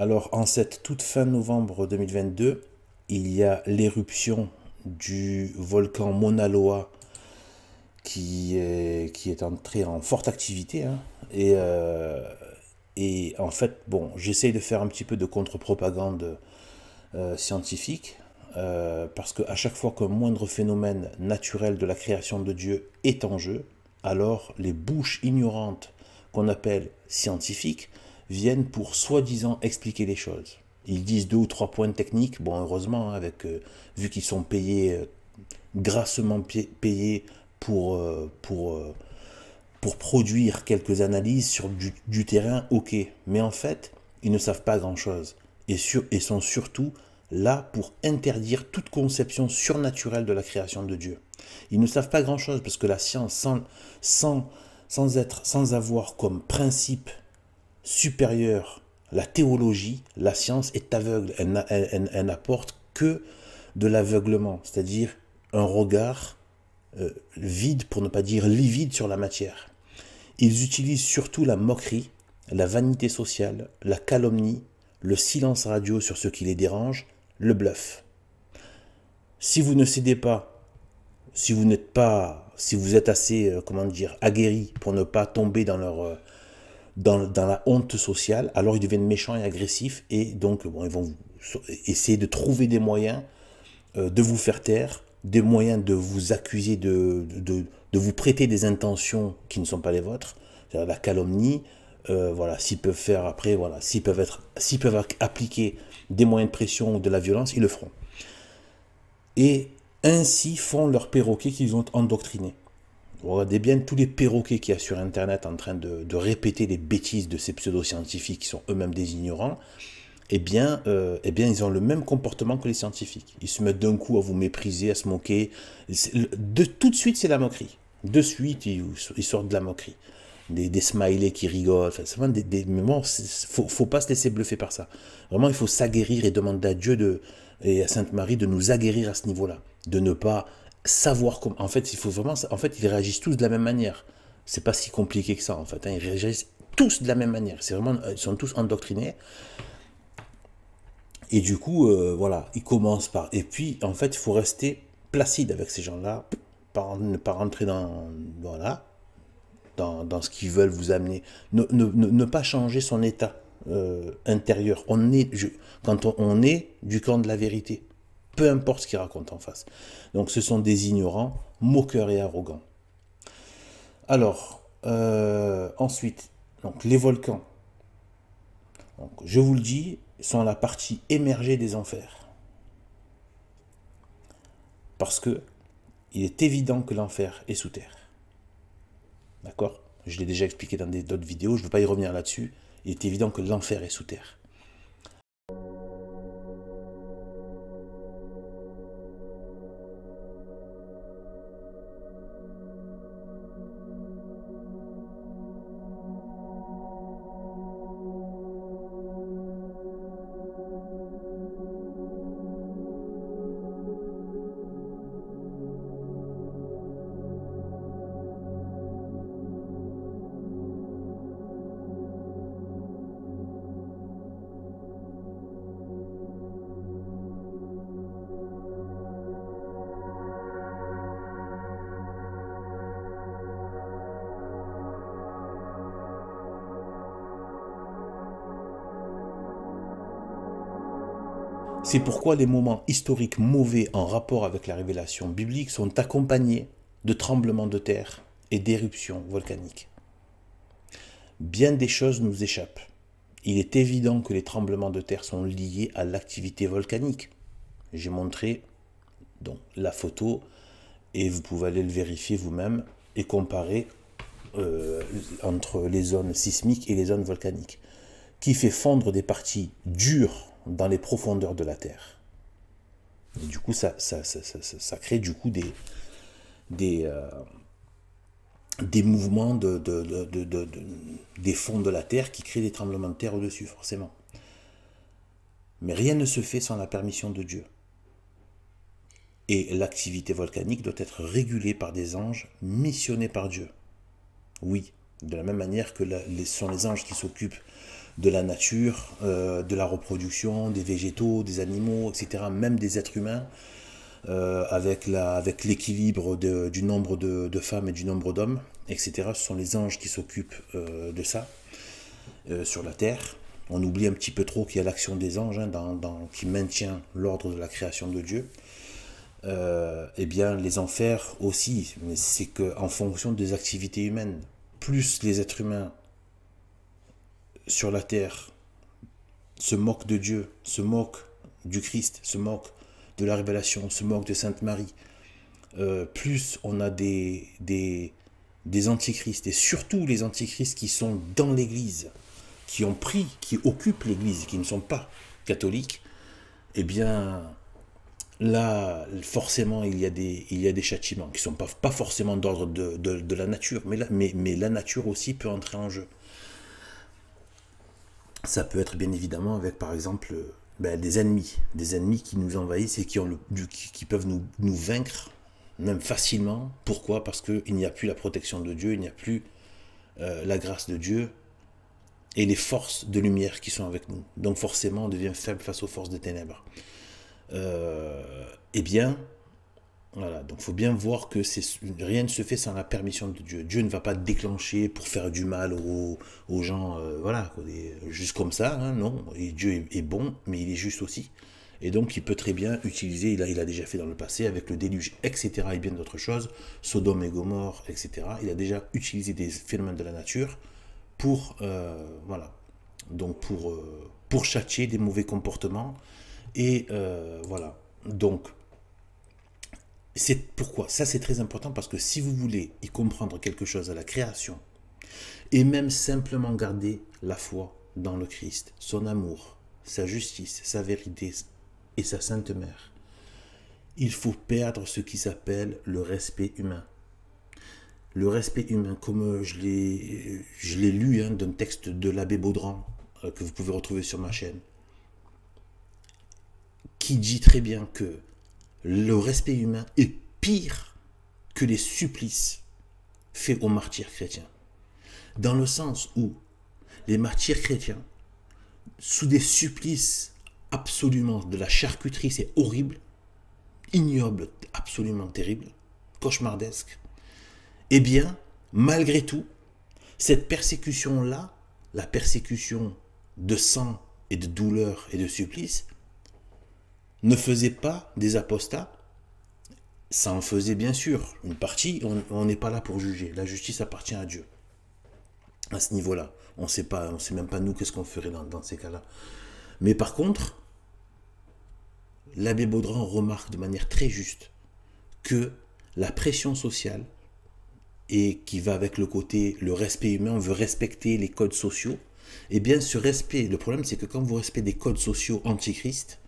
Alors, en cette toute fin novembre 2022, il y a l'éruption du volcan Mauna Loa qui est entré en forte activité, hein. Et en fait, bon, j'essaye de faire un petit peu de contre-propagande scientifique, parce qu'à chaque fois qu'un moindre phénomène naturel de la création de Dieu est en jeu, alors les bouches ignorantes qu'on appelle scientifiques viennent pour soi-disant expliquer les choses. Ils disent deux ou trois points techniques, bon heureusement, hein, vu qu'ils sont grassement payés pour produire quelques analyses sur du terrain, ok. Mais en fait, ils ne savent pas grand-chose. Et sont surtout là pour interdire toute conception surnaturelle de la création de Dieu. Ils ne savent pas grand-chose parce que la science, sans avoir comme principe supérieur la théologie, la science est aveugle. Elle n'apporte que de l'aveuglement, c'est-à-dire un regard vide, pour ne pas dire livide, sur la matière. Ils utilisent surtout la moquerie, la vanité sociale, la calomnie, le silence radio sur ce qui les dérange, le bluff. Si vous ne cédez pas, si vous êtes assez, comment dire, aguerri pour ne pas tomber dans la honte sociale, alors ils deviennent méchants et agressifs et donc bon, ils vont essayer de trouver des moyens de vous faire taire, des moyens de vous accuser, de vous prêter des intentions qui ne sont pas les vôtres, c'est-à-dire la calomnie. Voilà, s'ils peuvent faire après, voilà, s'ils peuvent appliquer des moyens de pression ou de la violence, ils le feront. Et ainsi font leurs perroquets qu'ils ont endoctrinés. Vous regardez bien tous les perroquets qu'il y a sur Internet en train de répéter les bêtises de ces pseudo-scientifiques qui sont eux-mêmes des ignorants. Ils ont le même comportement que les scientifiques. Ils se mettent d'un coup à vous mépriser, à se moquer. Tout de suite, c'est la moquerie. De suite, ils sortent de la moquerie. Des smileys qui rigolent. Enfin, c'est vraiment mais bon, faut pas se laisser bluffer par ça. Vraiment, il faut s'aguerrir et demander à Dieu et à Sainte Marie de nous aguerrir à ce niveau-là. De ne pas savoir comment. En fait, ils réagissent tous de la même manière. C'est pas si compliqué que ça, en fait, hein. Ils réagissent tous de la même manière. Ils sont tous endoctrinés. Et du coup, voilà, ils commencent par... Et puis, en fait, il faut rester placide avec ces gens-là, ne pas rentrer voilà, dans ce qu'ils veulent vous amener. Ne pas changer son état intérieur. Quand on est du camp de la vérité, peu importe ce qu'ils racontent en face. Donc, ce sont des ignorants, moqueurs et arrogants. Alors, ensuite, donc, les volcans. Donc, je vous le dis, sont la partie émergée des enfers. Parce que il est évident que l'enfer est sous terre. D'accord? Je l'ai déjà expliqué dans d'autres vidéos, je ne veux pas y revenir là-dessus. Il est évident que l'enfer est sous terre. C'est pourquoi les moments historiques mauvais en rapport avec la révélation biblique sont accompagnés de tremblements de terre et d'éruptions volcaniques. Bien des choses nous échappent. Il est évident que les tremblements de terre sont liés à l'activité volcanique. J'ai montré donc, la photo et vous pouvez aller le vérifier vous-même et comparer entre les zones sismiques et les zones volcaniques, qui fait fondre des parties dures dans les profondeurs de la Terre. Et du coup, ça crée du coup des mouvements des fonds de la Terre qui créent des tremblements de terre au-dessus, forcément. Mais rien ne se fait sans la permission de Dieu. Et l'activité volcanique doit être régulée par des anges missionnés par Dieu. Oui, de la même manière que ce sont les anges qui s'occupent de la nature, de la reproduction, des végétaux, des animaux, etc., même des êtres humains, avec l'équilibre du nombre de femmes et du nombre d'hommes, etc. Ce sont les anges qui s'occupent de ça sur la terre. On oublie un petit peu trop qu'il y a l'action des anges hein, qui maintient l'ordre de la création de Dieu. Eh bien, les enfers aussi, mais c'est qu'en fonction des activités humaines, plus les êtres humains sur la terre se moquent de Dieu, se moquent du Christ, se moquent de la révélation, se moquent de Sainte Marie, plus on a des antichrists, et surtout les antichrists qui sont dans l'Église, qui occupent l'Église, qui ne sont pas catholiques, eh bien, là, forcément, il y a des châtiments qui ne sont pas forcément d'ordre de la nature, mais la nature aussi peut entrer en jeu. Ça peut être bien évidemment avec, par exemple, des ennemis qui nous envahissent et qui peuvent nous vaincre, même facilement. Pourquoi? Parce qu'il n'y a plus la protection de Dieu, il n'y a plus la grâce de Dieu et les forces de lumière qui sont avec nous. Donc forcément, on devient faible face aux forces des ténèbres. Eh bien, voilà, donc il faut bien voir que rien ne se fait sans la permission de Dieu. Dieu ne va pas déclencher pour faire du mal aux gens, voilà, juste comme ça, hein, non. Et Dieu est bon, mais il est juste aussi. Et donc il peut très bien utiliser, il a déjà fait dans le passé avec le déluge, etc. et bien d'autres choses, Sodome et Gomorrhe, etc. Il a déjà utilisé des phénomènes de la nature pour, voilà, donc pour châtier des mauvais comportements. Et voilà, donc c'est pourquoi ça c'est très important, parce que si vous voulez y comprendre quelque chose à la création et même simplement garder la foi dans le Christ, son amour, sa justice, sa vérité et sa sainte mère, il faut perdre ce qui s'appelle le respect humain. Le respect humain, comme je l'ai lu hein, d'un texte de l'abbé Baudran que vous pouvez retrouver sur ma chaîne, qui dit très bien que le respect humain est pire que les supplices faits aux martyrs chrétiens. Dans le sens où les martyrs chrétiens, sous des supplices absolument de la charcuterie, c'est horrible, ignoble, absolument terrible, cauchemardesque, eh bien, malgré tout, cette persécution-là, la persécution de sang et de douleur et de supplice, ne faisait pas des apostats. Ça en faisait bien sûr une partie, on n'est pas là pour juger, la justice appartient à Dieu. À ce niveau-là, on ne sait même pas nous qu'est-ce qu'on ferait dans ces cas-là. Mais par contre, l'abbé Baudran remarque de manière très juste que la pression sociale, et qui va avec le respect humain, on veut respecter les codes sociaux, et bien ce respect, le problème c'est que quand vous respectez des codes sociaux antichrist,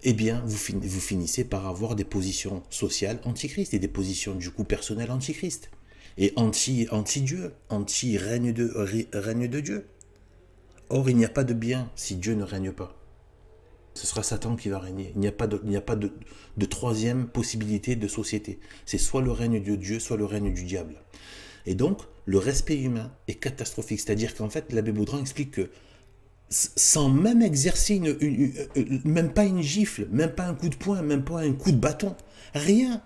eh bien vous finissez par avoir des positions sociales antichrist et des positions du coup personnelles antichrist et anti-Dieu, anti-règne de Dieu. Or il n'y a pas de bien si Dieu ne règne pas. Ce sera Satan qui va régner. Il n'y a pas de troisième possibilité de société. C'est soit le règne de Dieu, soit le règne du diable. Et donc, le respect humain est catastrophique. C'est-à-dire qu'en fait, l'abbé Baudran explique que sans même exercer même pas une gifle, même pas un coup de poing, même pas un coup de bâton, rien.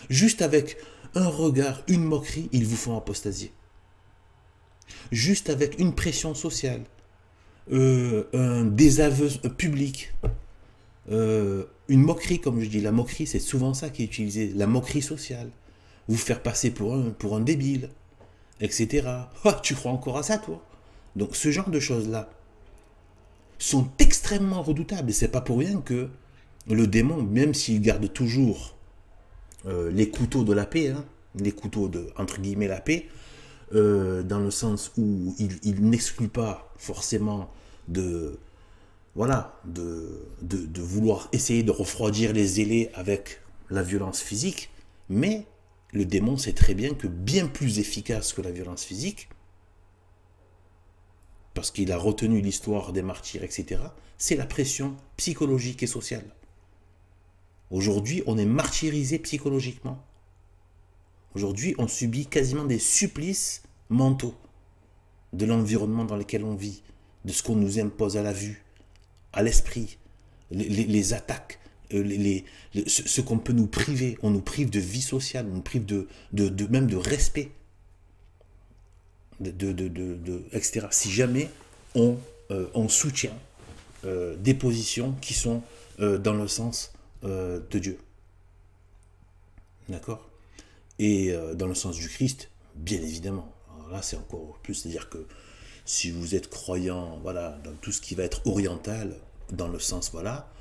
Juste avec un regard, une moquerie, ils vous font apostasier. Juste avec une pression sociale, un désaveu public, une moquerie, comme je dis, la moquerie, c'est souvent ça qui est utilisé, la moquerie sociale. Vous faire passer pour un débile, etc. Oh, tu crois encore à ça, toi? Donc ce genre de choses-là sont extrêmement redoutables. Et c'est pas pour rien que le démon, même s'il garde toujours les couteaux de la paix, hein, les couteaux de, entre guillemets, la paix, dans le sens où il n'exclut pas forcément de vouloir essayer de refroidir les zélés avec la violence physique, mais le démon sait très bien que bien plus efficace que la violence physique, parce qu'il a retenu l'histoire des martyrs, etc., c'est la pression psychologique et sociale. Aujourd'hui, on est martyrisé psychologiquement. Aujourd'hui, on subit quasiment des supplices mentaux de l'environnement dans lequel on vit, de ce qu'on nous impose à la vue, à l'esprit, les attaques, ce qu'on peut nous priver. On nous prive de vie sociale, on nous prive même de respect, etc. Si jamais on soutient des positions qui sont dans le sens de Dieu. D'accord? Et dans le sens du Christ, bien évidemment. Alors là, c'est encore plus, c'est-à-dire que si vous êtes croyant, voilà, dans tout ce qui va être oriental, dans le sens, voilà,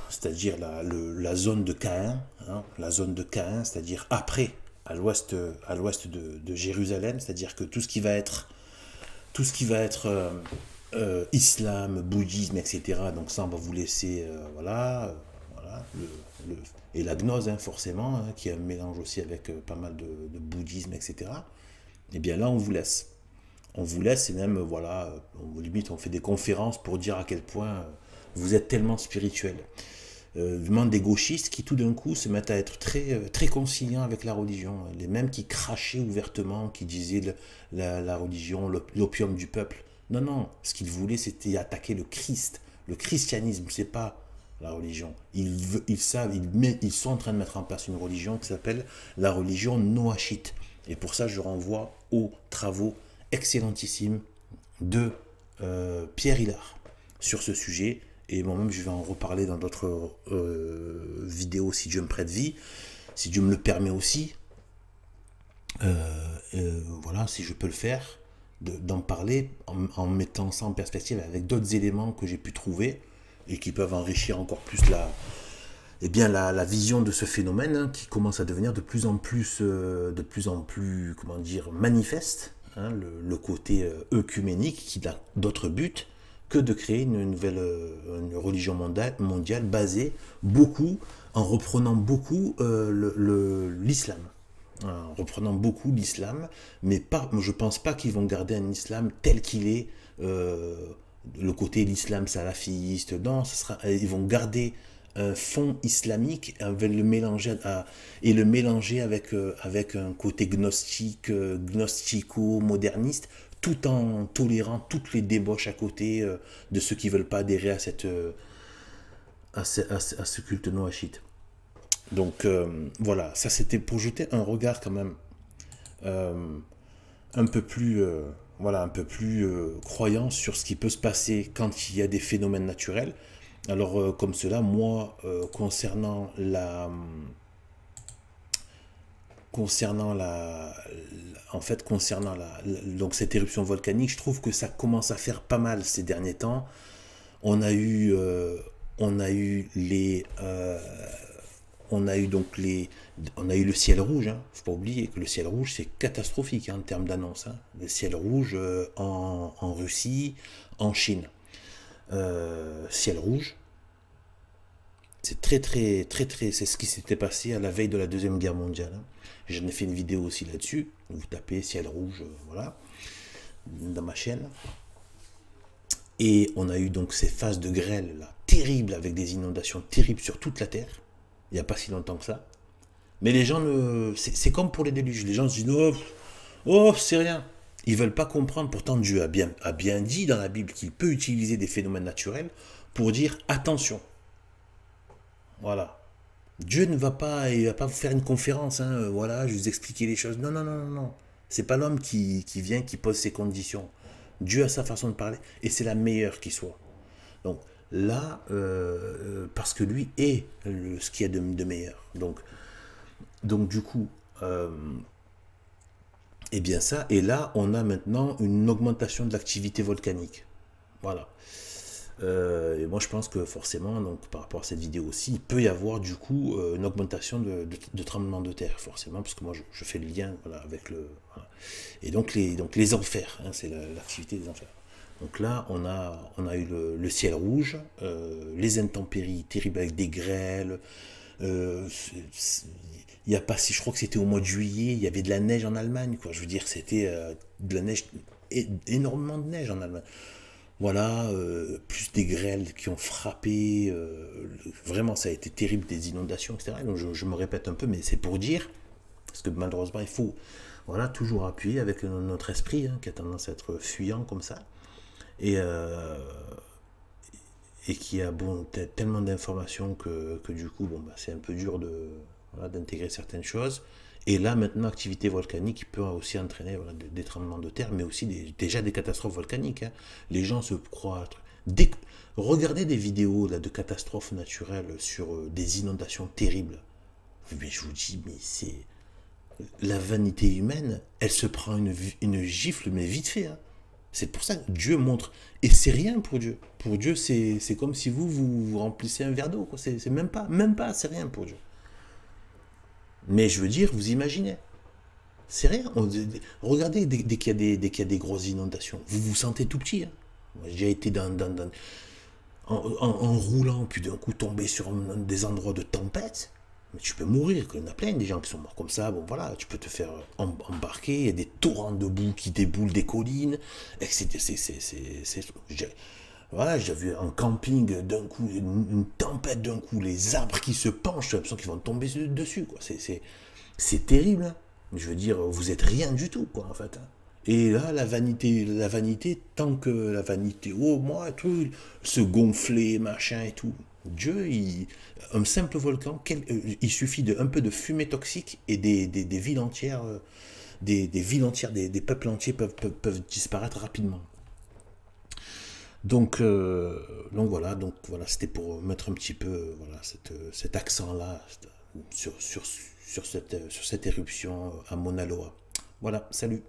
c'est-à-dire la zone de Caïn, hein, la zone de Caïn, c'est-à-dire après, à l'ouest de Jérusalem, c'est-à-dire que tout ce qui va être islam, bouddhisme, etc. Donc ça, on va vous laisser, voilà, et la gnose, hein, forcément, hein, qui est un mélange aussi avec pas mal de bouddhisme, etc. Et bien là, on vous laisse. On vous laisse, et même, voilà, limite, on fait des conférences pour dire à quel point vous êtes tellement spirituel. Même des gauchistes qui, tout d'un coup, se mettent à être très conciliants avec la religion. Les mêmes qui crachaient ouvertement, qui disaient la religion, l'opium du peuple. Non, non, ce qu'ils voulaient, c'était attaquer le Christ. Le christianisme, c'est pas la religion. Ils savent, ils sont en train de mettre en place une religion qui s'appelle la religion noachite. Et pour ça, je renvoie aux travaux excellentissimes de Pierre Hillard sur ce sujet. Et moi-même, je vais en reparler dans d'autres vidéos si Dieu me prête vie, si Dieu me le permet aussi. Voilà, si je peux le faire, d'en parler en mettant ça en perspective avec d'autres éléments que j'ai pu trouver et qui peuvent enrichir encore plus la vision de ce phénomène, hein, qui commence à devenir de plus en plus, comment dire, manifeste, hein, le côté œcuménique qui n'a d'autre but que de créer une religion mondiale basée en reprenant beaucoup l'islam. En reprenant beaucoup l'islam, mais je ne pense pas qu'ils vont garder un islam tel qu'il est, le côté l'islam salafiste. Non, ils vont garder un fond islamique le mélanger avec un côté gnostique, gnostico-moderniste, tout en tolérant toutes les débauches à côté de ceux qui ne veulent pas adhérer à ce culte noachite. Donc voilà, ça c'était pour jeter un regard quand même un peu plus croyant sur ce qui peut se passer quand il y a des phénomènes naturels. Alors comme cela, moi concernant donc cette éruption volcanique, je trouve que ça commence à faire pas mal ces derniers temps. On a eu le ciel rouge, hein. Faut pas oublier que le ciel rouge c'est catastrophique, hein, en termes d'annonce, hein. Le ciel rouge en Russie, en Chine. Ciel rouge, c'est c'est ce qui s'était passé à la veille de la Deuxième Guerre mondiale, hein. J'en ai fait une vidéo aussi là-dessus. Vous tapez ciel rouge, voilà, dans ma chaîne. Et on a eu donc ces phases de grêle là, terribles, avec des inondations terribles sur toute la Terre. Il n'y a pas si longtemps que ça. Mais les gens, c'est comme pour les déluges. Les gens se disent, oh, c'est rien. Ils ne veulent pas comprendre. Pourtant, Dieu a bien dit dans la Bible qu'il peut utiliser des phénomènes naturels pour dire attention. Voilà. Dieu ne va pas vous faire une conférence, hein, voilà, je vais vous expliquer les choses. Non, non, non, non, non. C'est pas l'homme qui vient, qui pose ses conditions. Dieu a sa façon de parler et c'est la meilleure qui soit. Donc là, parce que lui est ce qu'il y a de meilleur. Donc du coup, et bien ça, et là, on a maintenant une augmentation de l'activité volcanique. Voilà. Et moi je pense que forcément, donc par rapport à cette vidéo aussi, il peut y avoir du coup une augmentation de tremblements de terre, forcément, parce que moi je fais le lien, voilà, avec le... Voilà. Et donc les enfers, hein, c'est l'activité des enfers. Donc là, on a eu le ciel rouge, les intempéries terribles avec des grêles. Il y a pas, si je crois que c'était au mois de juillet, il y avait de la neige en Allemagne, quoi. Je veux dire, c'était de la neige, énormément de neige en Allemagne. Voilà, plus des grêles qui ont frappé. Vraiment, ça a été terrible, des inondations, etc. Donc je me répète un peu, mais c'est pour dire, parce que malheureusement, il faut, voilà, toujours appuyer avec notre esprit, hein, qui a tendance à être fuyant comme ça. et, et qui a bon, tellement d'informations que du coup, bon, bah, c'est un peu dur de, voilà, d'intégrer certaines choses. Et là, maintenant, activité volcanique qui peut aussi entraîner voilà, des tremblements de terre, mais aussi déjà des catastrophes volcaniques, hein. Les gens se croient. Regardez des vidéos là, de catastrophes naturelles sur des inondations terribles. Mais je vous dis, mais c'est. La vanité humaine, elle se prend une gifle, mais vite fait, hein. C'est pour ça que Dieu montre. Et c'est rien pour Dieu. Pour Dieu, c'est comme si vous remplissez un verre d'eau. C'est même pas, c'est rien pour Dieu. Mais je veux dire, vous imaginez. C'est rien. Regardez dès qu'il y a dès qu'il y a des grosses inondations. Vous vous sentez tout petit, hein. Moi, j'ai déjà été en roulant, puis d'un coup tomber sur des endroits de tempête. Mais tu peux mourir. Il y en a plein des gens qui sont morts comme ça. Bon, voilà, tu peux te faire embarquer. Il y a des torrents de boue qui déboulent des collines. Voilà, j'ai vu en camping d'un coup, une tempête d'un coup, les arbres qui se penchent, j'ai l'impression qu'ils vont tomber dessus, quoi. C'est terrible, hein. Je veux dire, vous êtes rien du tout, quoi, en fait, hein. Et là, la vanité, tant que la vanité, oh, moi, tout, se gonfler, machin et tout. Dieu, un simple volcan, il suffit de un peu de fumée toxique et des villes entières, des villes entières, des peuples entiers peuvent disparaître rapidement. Donc voilà, c'était pour mettre un petit peu voilà, cet accent-là sur cette éruption à Mauna Loa. Voilà, salut.